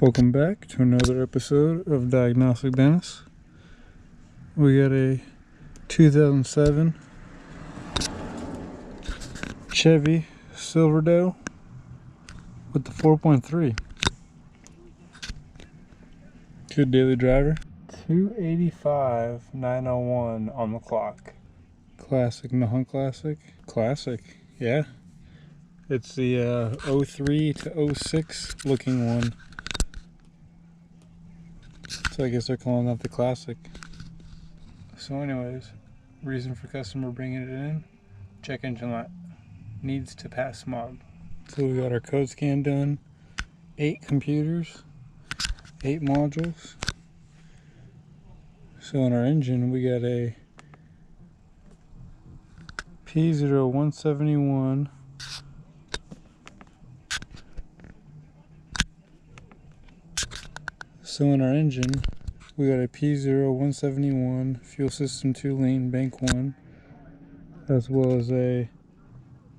Welcome back to another episode of Diagnostic Dennis. We got a 2007 Chevy Silverado with the 4.3. Good daily driver. 285,901 on the clock. Classic, non-classic. Classic, yeah. It's the 03 to 06 looking one. So I guess they're calling that the classic. So anyways, reason for customer bringing it in, check engine light. Needs to pass smog. So we got our code scan done. 8 computers, 8 modules. So in our engine we got a P0171 So in our engine, we got a P0171 fuel system 2 lane bank 1, as well as a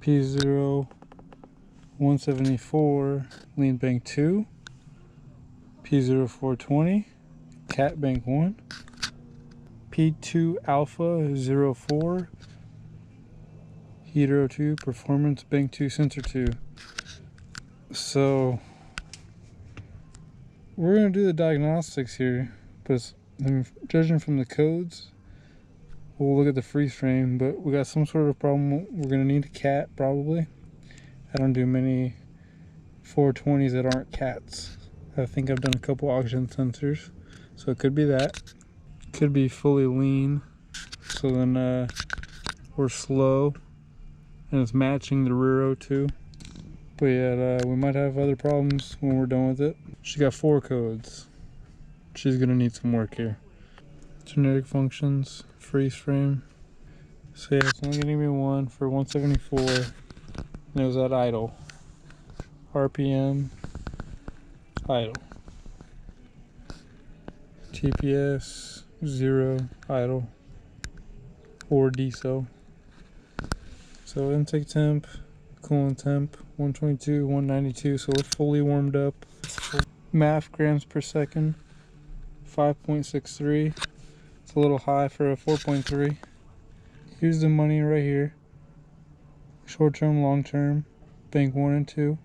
P0174 lean bank 2, P0420 cat bank 1, P2 alpha 04 heater 2 performance bank 2 sensor 2. So we're going to do the diagnostics here, but judging from the codes, we'll look at the freeze frame, but we got some sort of problem. We're going to need a cat, probably. I don't do many 420s that aren't cats. I think I've done a couple oxygen sensors, so it could be that. Could be fully lean, so then we're slow, and it's matching the rear O2. But yeah, we might have other problems when we're done with it. She got 4 codes. She's gonna need some work here. Genetic functions, freeze frame. So yeah, it's only gonna give me 1 for 174. And it was at idle. RPM, idle. TPS, 0, idle. Or diesel. So intake temp, coolant temp, 122, 192, so we're fully warmed up. MAF grams per second, 5.63. It's a little high for a 4.3. Here's the money right here. Short term, long term, bank 1 and 2.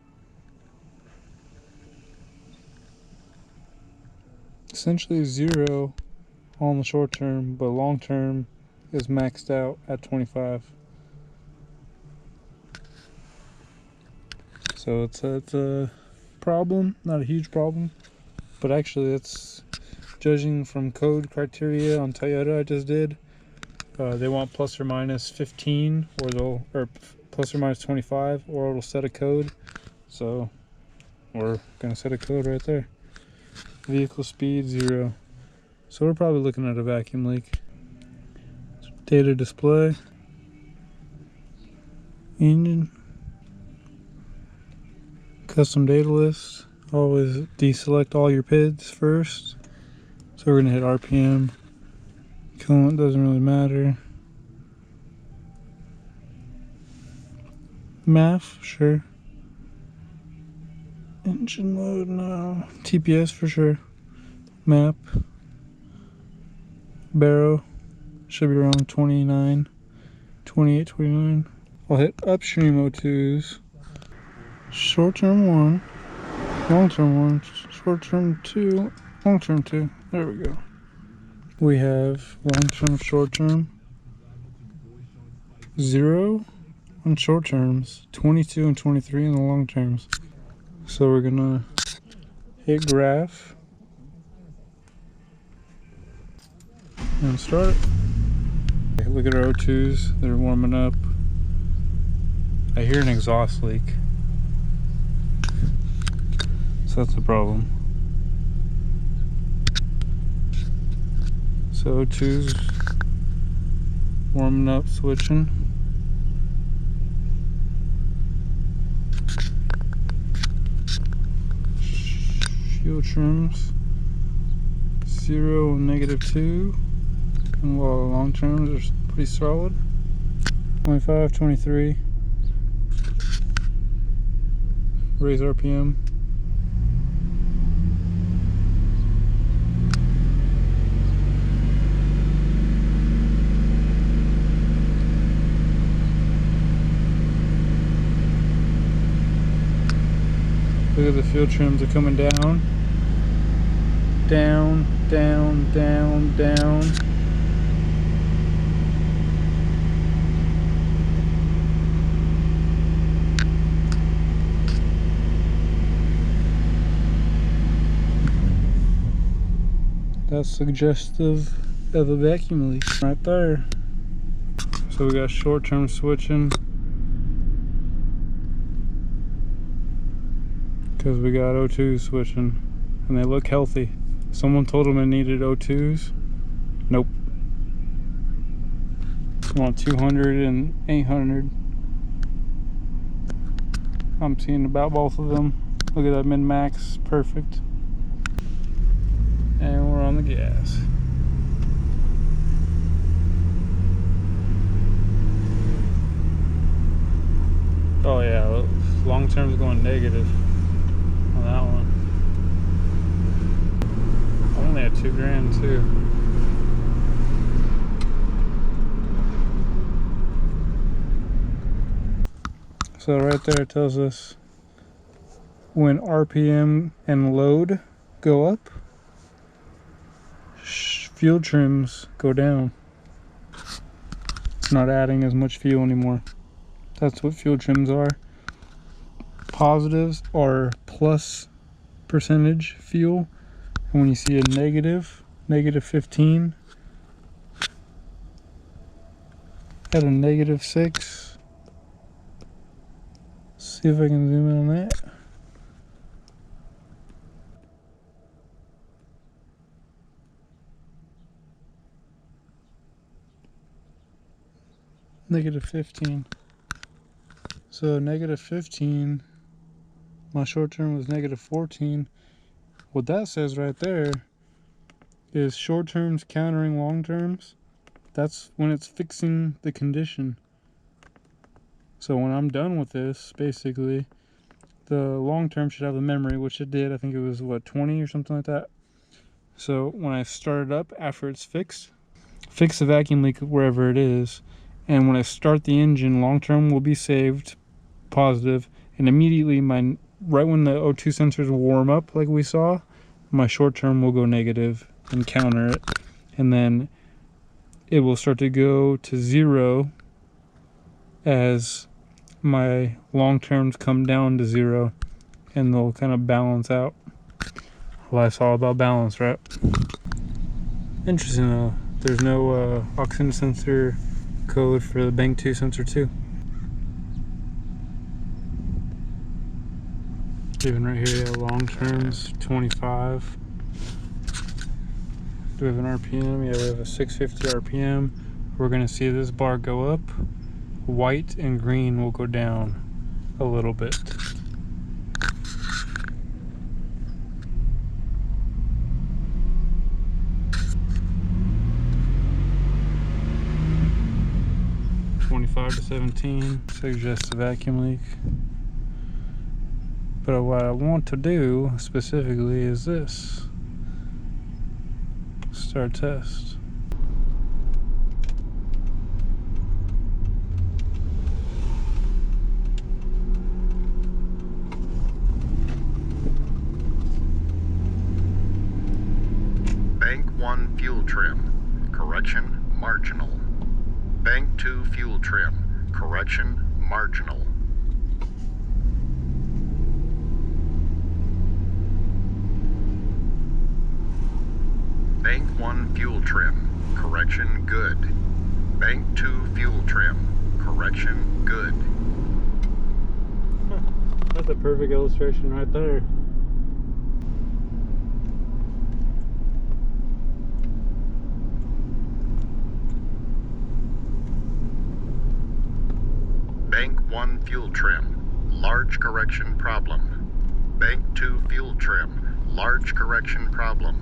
Essentially 0 on the short term, but long term is maxed out at 25. So it's a problem, not a huge problem, but actually it's judging from code criteria on Toyota I just did. They want plus or minus 15, or plus or minus 25, or it'll set a code. So we're gonna set a code right there. Vehicle speed 0. So we're probably looking at a vacuum leak. Data display. Engine. Custom data list. Always deselect all your PIDs first. So we're going to hit RPM. Coolant doesn't really matter. MAF, sure. Engine mode, no. TPS for sure. Map. Barrow. Should be around 29. 28, 29. I'll hit upstream O2s. Short term 1, long term 1, short term 2, long term 2. There we go. We have long term, short term, 0 on short terms, 22 and 23 in the long terms. So we're gonna hit graph and start. Okay, look at our O2s, they're warming up. I hear an exhaust leak. So that's the problem. So O2's warming up, switching. Fuel trims 0 and -2, and while long terms are pretty solid. 25, 23. Raise RPM. Look at the fuel trims are coming down. Down, down, down, down. That's suggestive of a vacuum leak right there. So we got short-term switching because we got O2s switching and they look healthy. Someone told them it needed O2s. Nope. I want 200 and 800. I'm seeing about both of them. Look at that min-max, perfect. And we're on the gas. Oh yeah, long term's going negative on that one. I only had $2,000 too. So right there it tells us when RPM and load go up, fuel trims go down. It's not adding as much fuel anymore. That's what fuel trims are. Positives are plus percentage fuel, and when you see a negative, -15 at a -6. See if I can zoom in on that. -15. So -15, my short term was -14. What that says right there is short terms countering long terms. That's when it's fixing the condition. So when I'm done with this, basically, the long term should have the memory, which it did. I think it was, what, 20 or something like that. So when I start it up after it's fixed, fix the vacuum leak wherever it is, and when I start the engine, long term will be saved positive, and immediately right when the O2 sensors warm up like we saw, my short term will go negative and counter it, and then it will start to go to 0 as my long terms come down to 0, and they'll kind of balance out. Well, that's all about balance, right? Interesting though, there's no oxygen sensor code for the bank 2 sensor 2. Even right here, yeah, long terms 25. Do we have an RPM? Yeah, we have a 650 RPM. We're gonna see this bar go up. White and green will go down a little bit. (25 to 17) suggests a vacuum leak. But what I want to do specifically is this. Start test. Bank 1 fuel trim, correction marginal. Bank 2 fuel trim, correction marginal. Bank 1 fuel trim, correction good. Bank 2 fuel trim, correction good. That's a perfect illustration right there. Bank 1 fuel trim, large correction problem. Bank 2 fuel trim, large correction problem.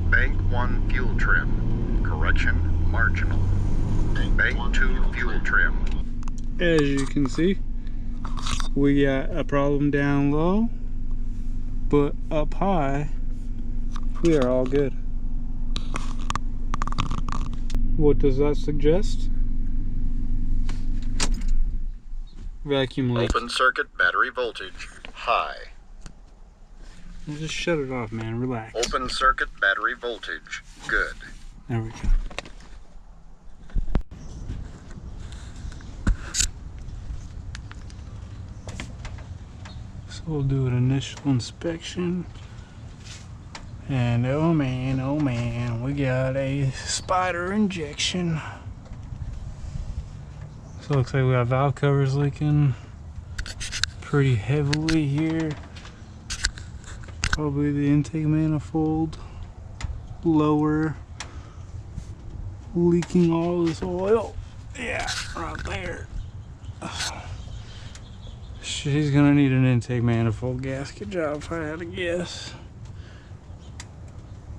Bank 1 fuel trim, correction marginal. Bank 2 fuel trim. As you can see, we got a problem down low, but up high, we are all good. What does that suggest? Vacuum leak. Open circuit battery voltage high. Well, just shut it off, man. Relax. Open circuit battery voltage good. There we go. So we'll do an initial inspection. And oh man, we got a spider injection. So it looks like we got valve covers leaking pretty heavily here. Probably the intake manifold lower, leaking all this oil. Yeah, right there. She's gonna need an intake manifold gasket job if I had to guess.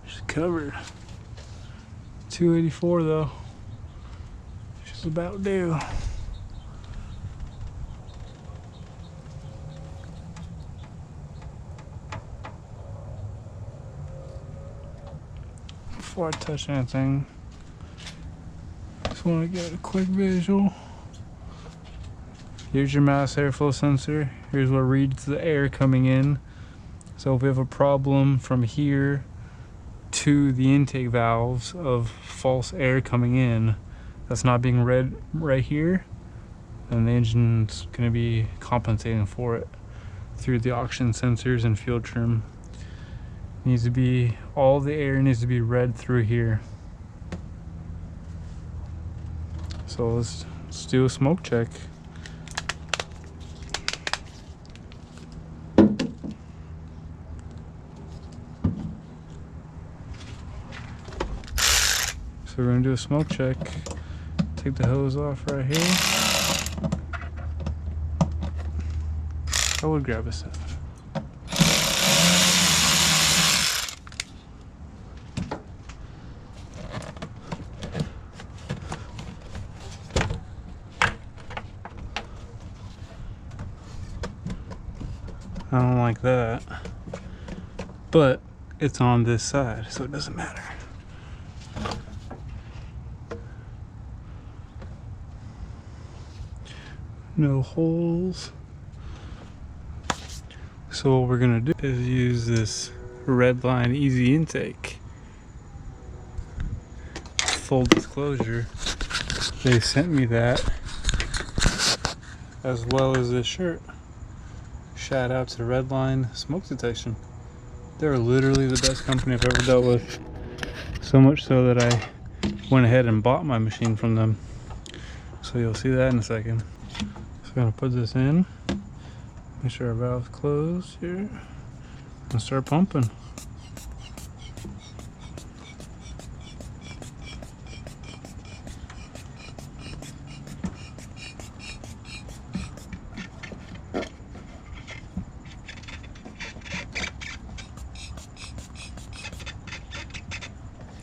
She's covered. 284 though. She's about due. Before I touch anything, just want to get a quick visual. Here's your mass airflow sensor. Here's what reads the air coming in. So if we have a problem from here to the intake valves of false air coming in that's not being read right here, then the engine's going to be compensating for it through the oxygen sensors and fuel trim. Needs to be, all the air needs to be read through here. So let's do a smoke check. So we're gonna do a smoke check. Take the hose off right here. I would grab a set. I don't like that, but it's on this side, so it doesn't matter. No holes. So what we're gonna do is use this Redline Easy Intake. Full disclosure, they sent me that as well as this shirt. Shout out to Redline Smoke Detection. They're literally the best company I've ever dealt with. So much so that I went ahead and bought my machine from them. So you'll see that in a second. So I'm gonna put this in, make sure our valve's closed here, and start pumping.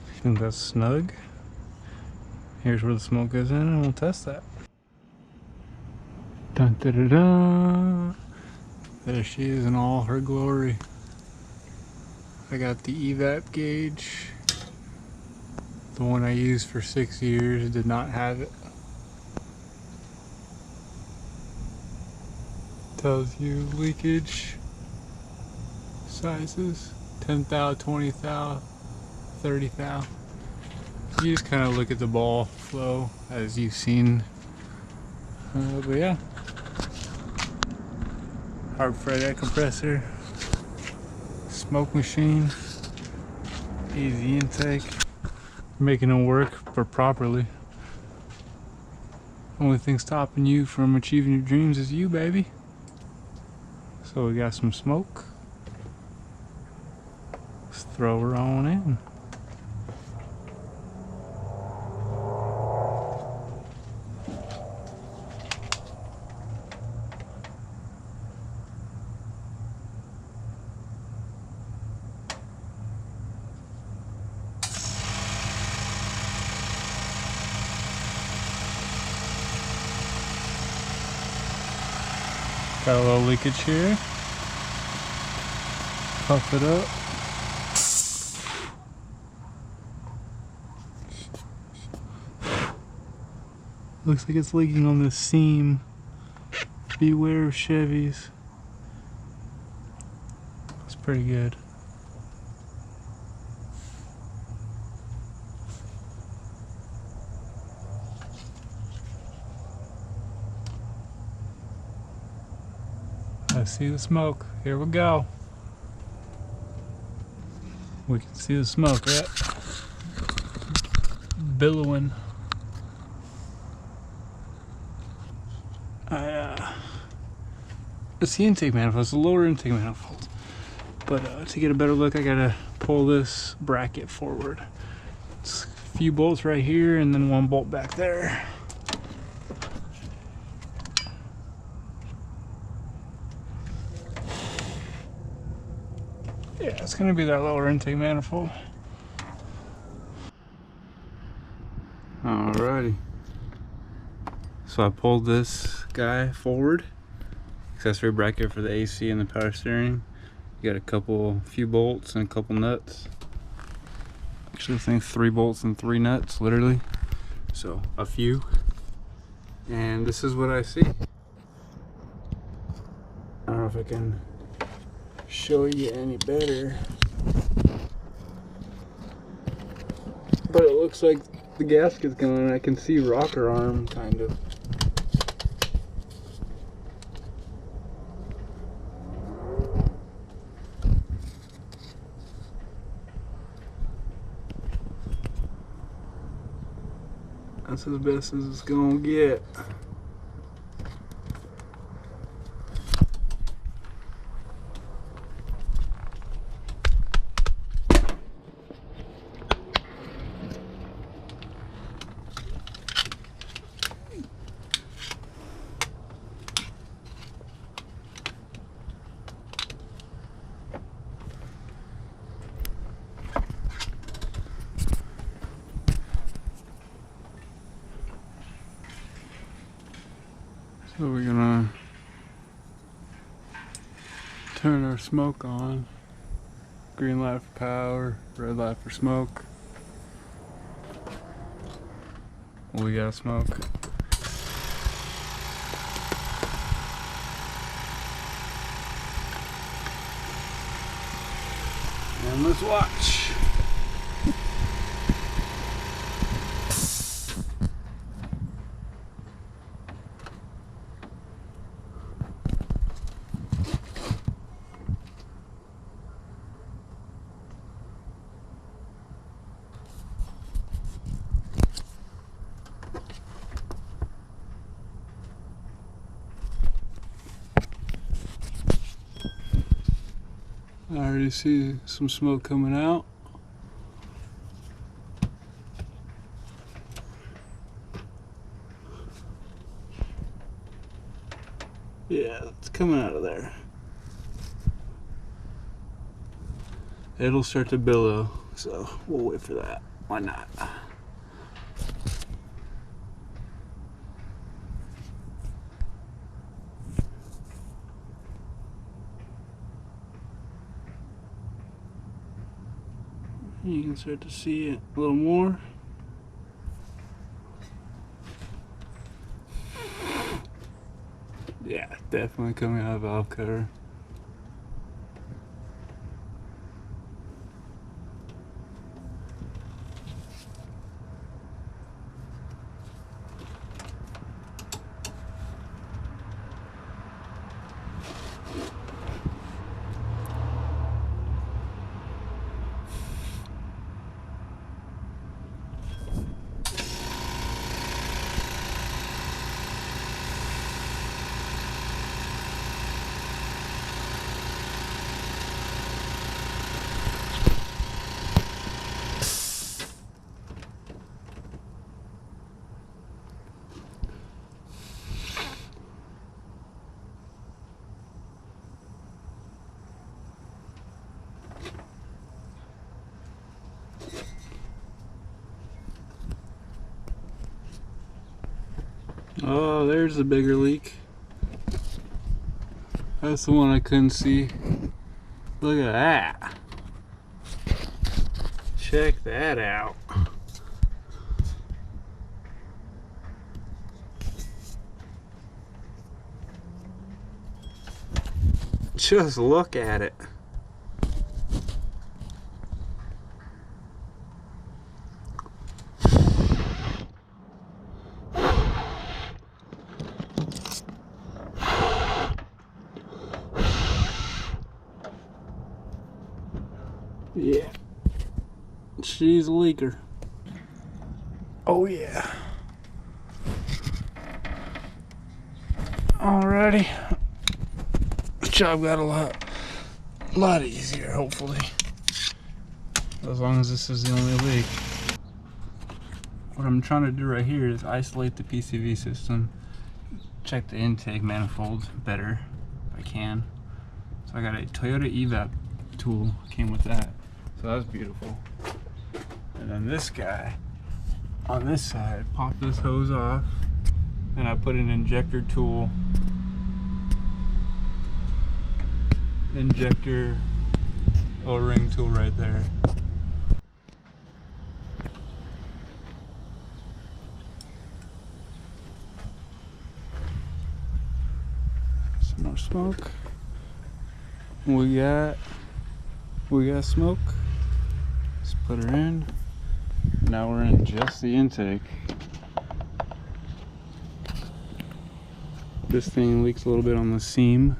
I think that's snug. Here's where the smoke goes in, and we'll test that. Dun, da, da, da. There she is in all her glory. I got the evap gauge. The one I used for 6 years did not have it. Tells you leakage sizes: 10 thou, 20 thou, 30 thou. You just kind of look at the ball flow as you've seen. But yeah. Hard freight air compressor, smoke machine, easy intake. Making it work, but properly. Only thing stopping you from achieving your dreams is you, baby. So we got some smoke. Let's throw her on in. Got a little leakage here. Puff it up. Looks like it's leaking on this seam. Beware of Chevys. It's pretty good. I see the smoke. Here we go. We can see the smoke, right? Billowing. It's the intake manifold. It's the lower intake manifold. But to get a better look, I gotta pull this bracket forward. It's a few bolts right here, and then one bolt back there. Yeah, it's gonna be that lower intake manifold. Alrighty. So I pulled this guy forward. Accessory bracket for the AC and the power steering. You got a few bolts and a couple nuts. Actually, I think 3 bolts and 3 nuts, literally. So a few. And this is what I see. I don't know if I can show you any better, but it looks like the gasket's going, and I can see rocker arm kind of. That's as best as it's gonna get. So we're gonna turn our smoke on. Green light for power, red light for smoke. We got smoke. And let's watch. I already see some smoke coming out. Yeah, it's coming out of there. It'll start to billow, so we'll wait for that. Why not? You can start to see it a little more. Yeah, definitely coming out of valve cover. Oh, there's the bigger leak. That's the one I couldn't see. Look at that. Check that out. Just look at it. Yeah, she's a leaker. Oh yeah. Alrighty. The job got a lot easier, hopefully. As long as this is the only leak. What I'm trying to do right here is isolate the PCV system, check the intake manifold better if I can. So I got a Toyota evap tool, came with that. So that's beautiful. And then this guy on this side, pop this hose off, and I put an injector tool, injector O-ring tool right there. Some more smoke. We got smoke. Let's put her in. Now we're in just the intake. This thing leaks a little bit on the seam.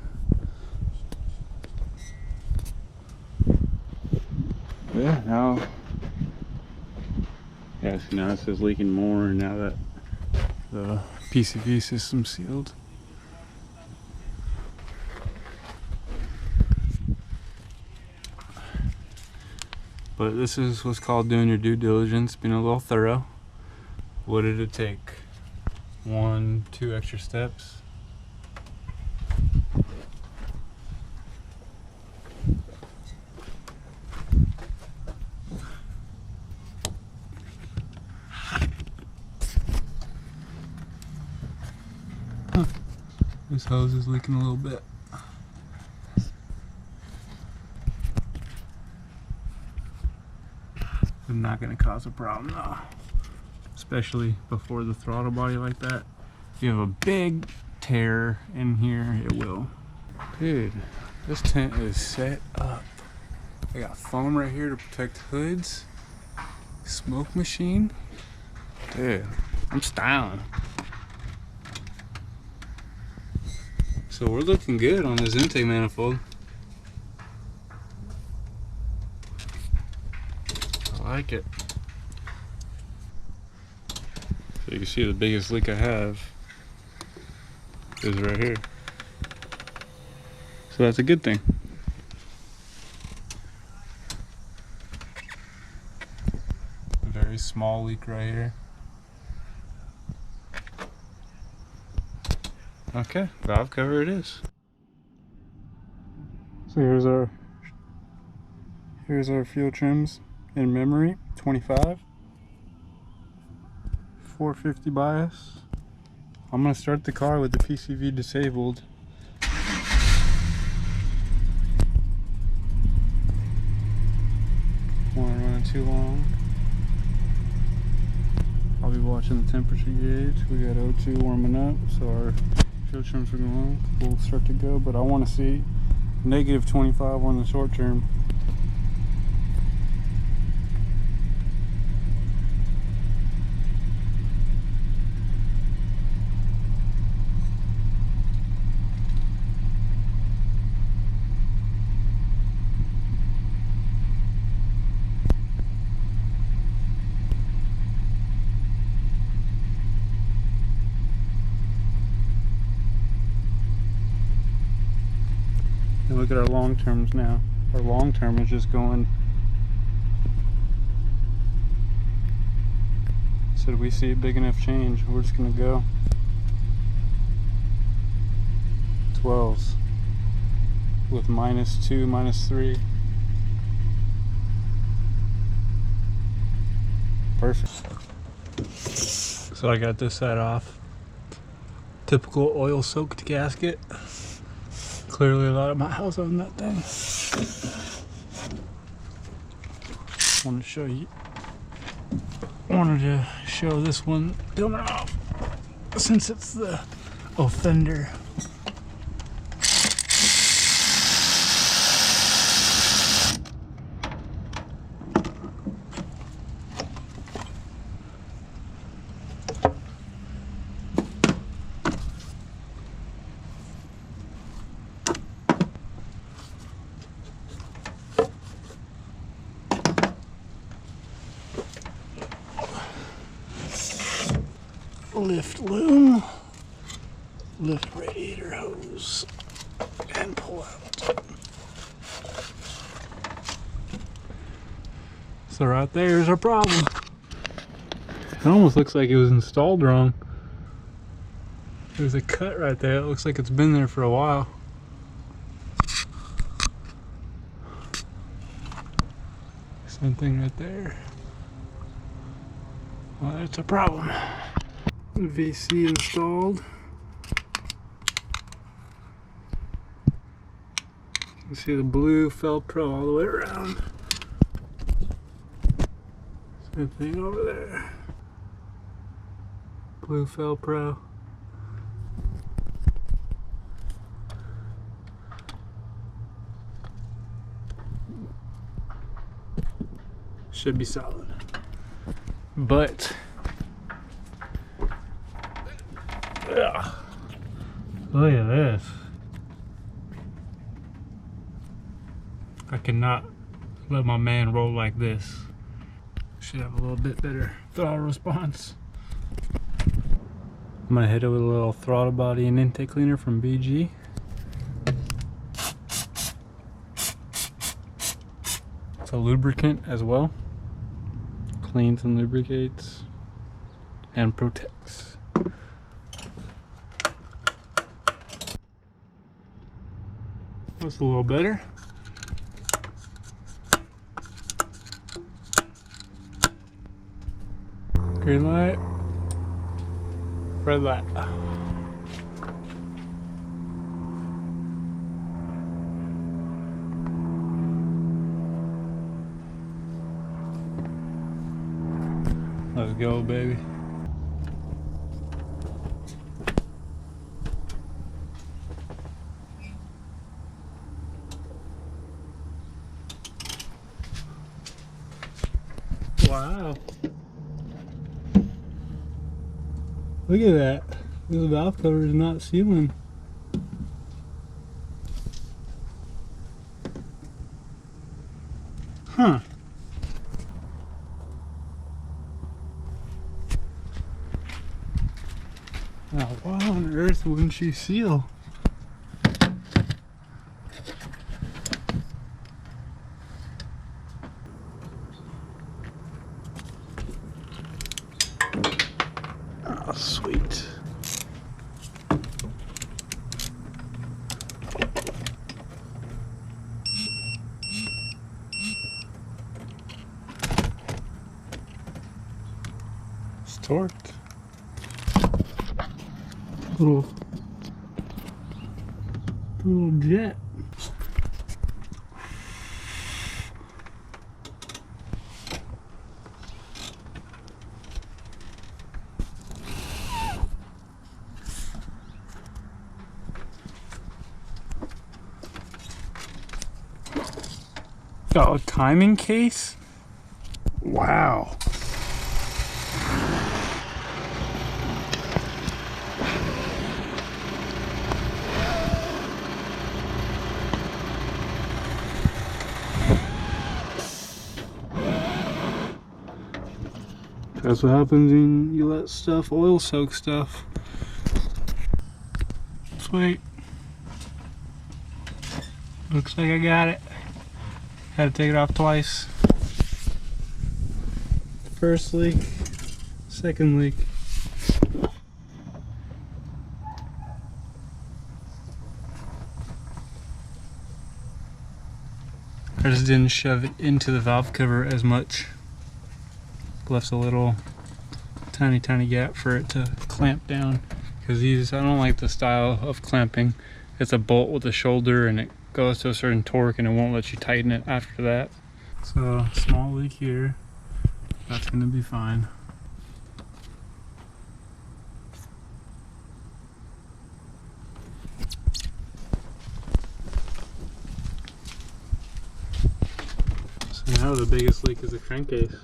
Yeah, now see, now it says leaking more now that the PCV system's sealed. But this is what's called doing your due diligence, being a little thorough. What did it take? 1, 2 extra steps? This hose is leaking a little bit. It's not going to cause a problem though, especially before the throttle body like that. If you have a big tear in here, it will. Dude, this tent is set up. I got foam right here to protect hoods. Smoke machine. Dude, I'm styling. So we're looking good on this intake manifold. I like it. So you can see the biggest leak I have is right here. So that's a good thing. A very small leak right here. Okay, valve cover it is. So here's our fuel trims in memory, 25, 450 bias. I'm gonna start the car with the PCV disabled. Won't run it too long. I'll be watching the temperature gauge. We got O2 warming up, so our fuel trims are going. We'll start to go, but I want to see negative 25 on the short term. And look at our long terms now. Our long term is just going. So do we see a big enough change? We're just gonna go 12s with -2, -3. Perfect. So I got this side off. Typical oil soaked gasket. Clearly a lot of miles on that thing. Wanted to show this one coming off since it's the offender. lift loom, lift radiator hose, and pull out. So right there's our problem. It almost looks like it was installed wrong. There's a cut right there. It looks like it's been there for a while. Same thing right there. Well, that's a problem. VC installed. You can see the blue Velcro all the way around. Same thing over there. Blue Velcro. Should be solid. But ugh, look at this. I cannot let my man roll like this. Should have a little bit better throttle response. I'm gonna hit it with a little throttle body and intake cleaner from BG. It's a lubricant as well. Cleans and lubricates and protects. That's a little better. Green light, red light. Let's go, baby. Wow. Look at that. This valve cover is not sealing. Huh. Now, why on earth wouldn't she seal? Oh, sweet. It's torqued. Little jet. Got a timing case? Wow. That's what happens when you let stuff oil soak stuff. Sweet. Looks like I got it. Had to take it off twice. First leak, second leak. I just didn't shove it into the valve cover as much. Left a little tiny gap for it to clamp down, because I don't like the style of clamping. It's a bolt with a shoulder and it goes to a certain torque and it won't let you tighten it after that. So small leak here, that's gonna be fine. So now the biggest leak is the crankcase.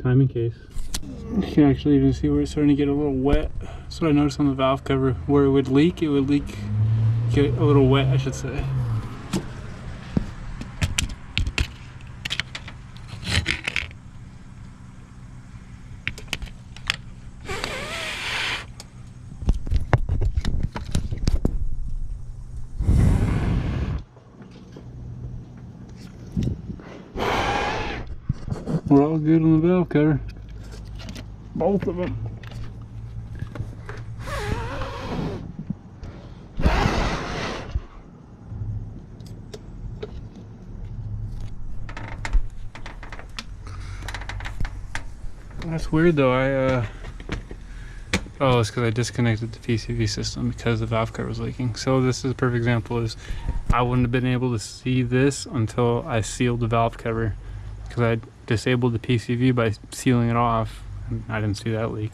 Timing case. You can actually even see where it's starting to get a little wet. That's what I noticed on the valve cover. Where it would leak, get a little wet, I should say. We're all good on the valve cover. Both of them. That's weird though. Oh, it's because I disconnected the PCV system because the valve cover was leaking. So this is a perfect example. Is I wouldn't have been able to see this until I sealed the valve cover, because I disabled the PCV by sealing it off, and I didn't see that leak.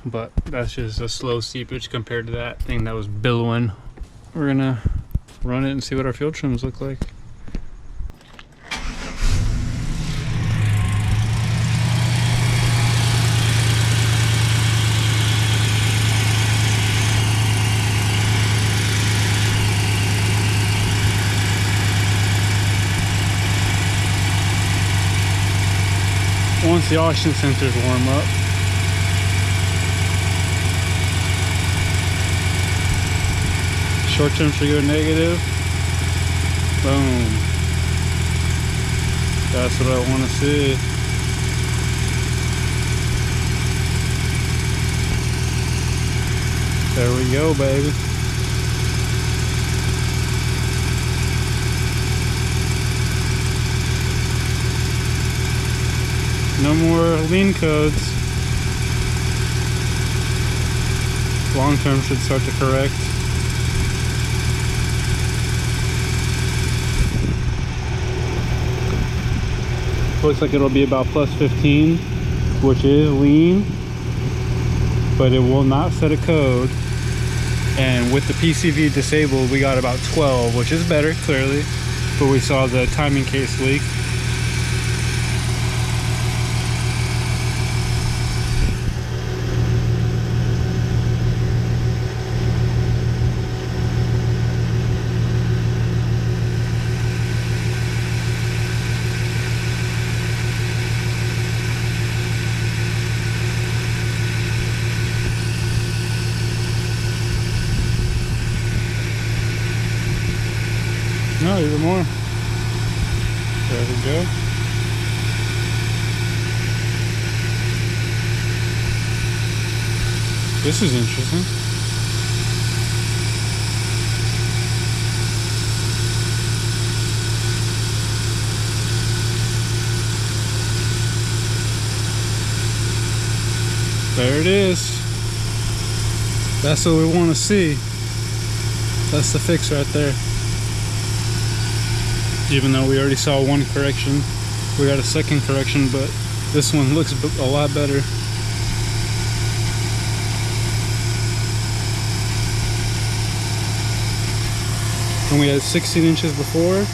But that's just a slow seepage compared to that thing that was billowing. We're gonna run it and see what our fuel trims look like. Once the oxygen sensors warm up, short term should go negative. Boom. That's what I want to see. There we go, baby. No more lean codes. Long term should start to correct. Looks like it'll be about plus 15, which is lean, but it will not set a code. And with the PCV disabled, we got about 12, which is better, clearly, but we saw the timing case leak. No, even more. There we go. This is interesting. There it is. That's what we want to see. That's the fix right there. Even though we already saw one correction, we got a second correction, but this one looks a lot better. And we had 16 inches before,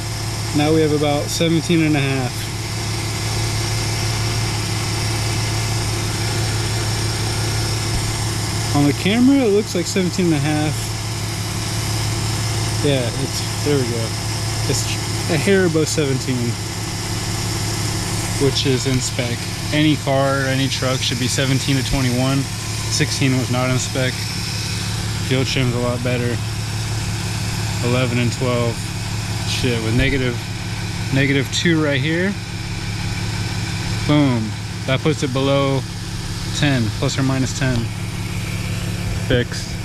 now we have about 17 and a half. On the camera, it looks like 17 and a half. Yeah, there we go. It's a hair above 17, which is in spec. Any car, any truck should be 17 to 21. 16 was not in spec. Fuel trim's a lot better. 11 and 12. Shit, with negative 2 right here. Boom. That puts it below 10, plus or minus 10. Fixed.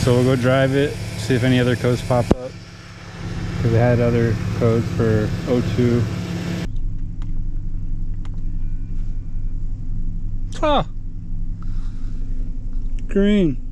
So we'll go drive it, see if any other codes pop up. Because they had other codes for O2. Ah! Green.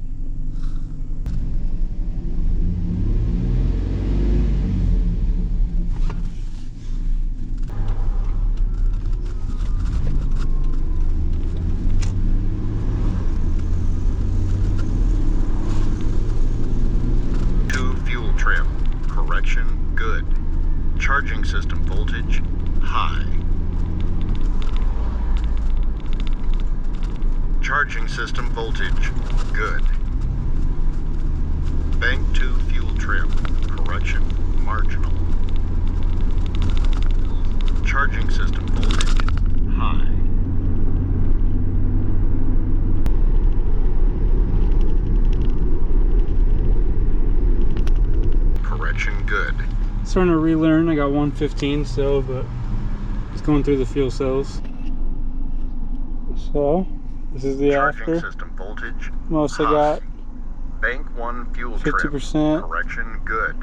Good. Charging system voltage, high. Charging system voltage, good. Bank 2 fuel trim, correction, marginal. Charging system voltage, high. Correction, good. starting to relearn. I got 115 still, but it's going through the fuel cells. So this is the Charging after. system voltage. Most I high. got Bank 1 fuel 50%. trim. Correction good.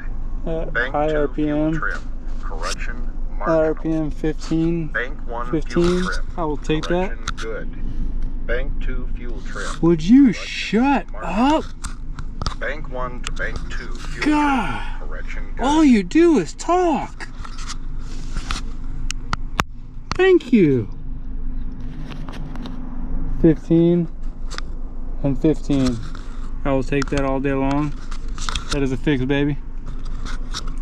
at Bank high 2 RPM. fuel trim. Correction High marginal. RPM 15. Bank 1 15. fuel trim. I will take that. Correction good. Bank 2 fuel trim. Would you Correction shut marginal. up? Bank 1 to bank 2 fuel God. trim. Correction good. All you do is talk. Thank you. 15 and 15. I will take that all day long. That is a fix, baby.